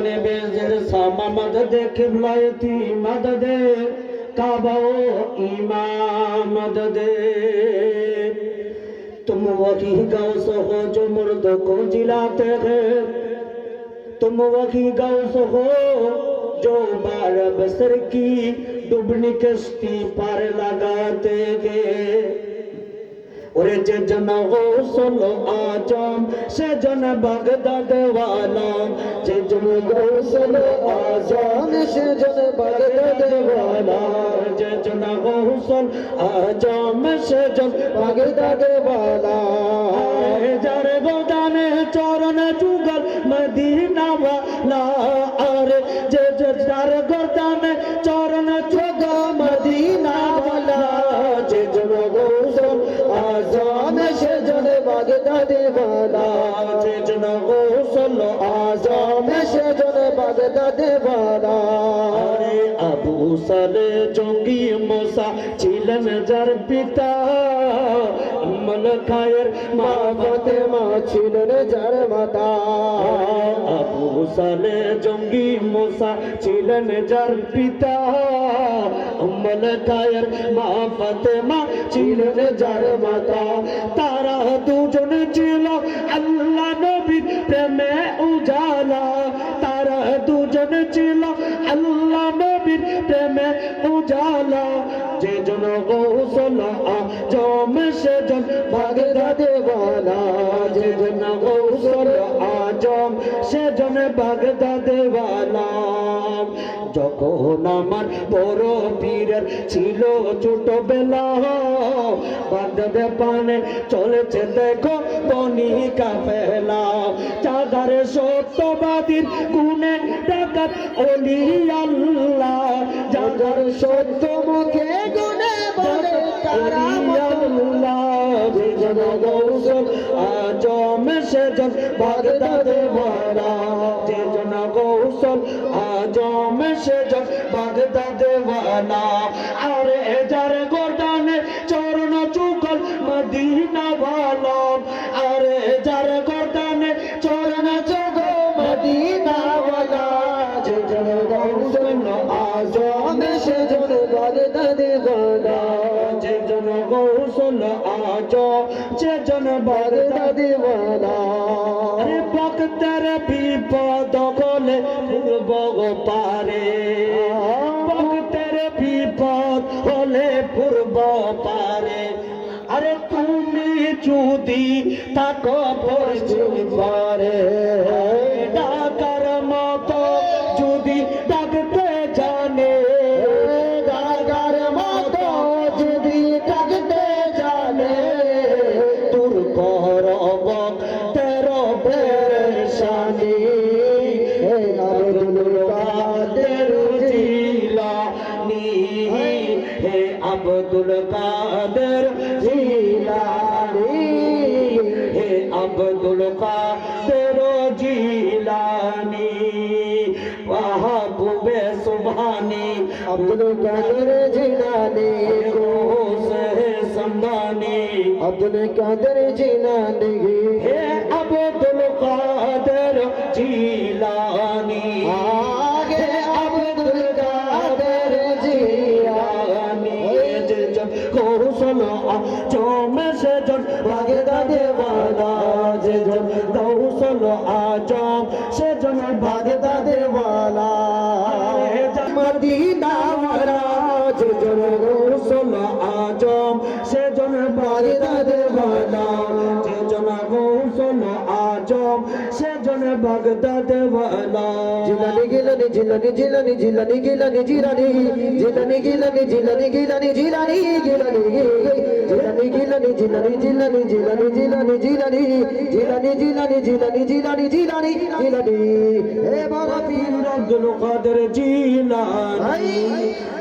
बेज़र सामा मदद किबलायती मदद काबा इमाम मदद तुम वही गौस हो जो मुर्दों को जिलाते हैं तुम वही गौस हो जो बार बसर की डुबनी कश्ती पार लगाते हैं ওরে যে জন গৌসল আজম সে জন বাগদাদ ওয়ালা যে জন গৌসল আজম সে জন বাগদাদ ওয়ালা যে জন গৌসল আজম সে জন বাগদাদ ওয়ালা যার গোদানে চরণ যুগল মদিনা ওয়ালা আরে যে যার গোদানে চরণ যুগল মদিনা ওয়ালা যে জন গৌসল आज़म से जन बागदाद वाला जे जन गौसल आज़म से जन बागदाद वाला अरे अबू साले जंगी मूसा ছিলেন যার পিতা মলকায়ের মা ফাতেমা ছিলেন যার মাতা আবু সালে জঙ্গি मूसा ছিলেন যার পিতা মলকায়ের মা ফাতেমা ছিলেন যার মাতা তারা দুজন ছিল আল্লাহ নবীর প্রেমে উজালা তারা দুজন ছিল আল্লাহ নবীর প্রেমে উজালা যে জন গৌসল আজম সে জন বাগদাদ ওয়ালা যে জন গৌসল আজম সে জন বাগদাদ ওয়ালা যখন আমার বড় পীরের ছিল ছোটবেলা বাগদাদে পানে চলেছে দেখো বনি কাফেলা চাঁদারে সত্যবাদীর গুণে ডাকাত ওলি আল্লাহ যাদের সত্য মুখে গুণে বলে তারা আল্লাহ যে জন গৌসল আজম সে জন বাগদাদে ওয়ালা যে জন গৌসল আজম সে জন বাগদাদে ওয়ালা আরে যার গোদানে চরণ যুগল মদিনা ওয়ালা আরে যার গোদানে চরণ যুগল মদিনা ওয়ালা যে জন গৌসল আজম সে জন বাগদাদে ওয়ালা যে জন গৌসল আজম সে জন বাগদাদে ওয়ালা আরে ভক্তের বিপদ হলে পূর্ব পারে ভক্তের বিপদ হলে পূর্ব পারে আরে তুমি যদি তাকো পশ্চিম পারে ডাকার মতো যদি ডাকতে জানে ডাকার মতো যদি ডাকতে জানে দূর করব তেরো পেরেশানি আব্দুল কাদের জিলানী হে আব্দুল কাদের জিলানী হে আব্দুল কাদের জিলানী ওয়াহাবে সুবহানী আব্দুল কাদের জিলানী গোসে সম্মানী আব্দুল কাদের জিলানী হে আব্দুল কাদের জিলানী আগে আব্দুল কাদের জিলানী যে জন গৌসল আজম সে জন বাগদাদে ওয়ালা যে জন গৌসল আজম সে জন বাগদাদে ওয়ালা মদিনা ওয়ালা যে জন গৌসল আজম সে জন বাগদাদে ওয়ালা যে জন গৌসল আজম সে জন বাগদাদে ওয়ালা জিলানি গিলানি জিলানি জিলানি জিলানি গিলানি জিলানি জিলানি গিলানি জিলানি গিলানি জিলানি গিলানি জিলানি গিলানি জিলানি জিলানি জিলানি জিলানি জিলানি জিলানি জিলানি জিলানি জিলানি জিলানি জিলানি হে বাবা পীর আব্দুল কাদের জিলানি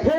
হে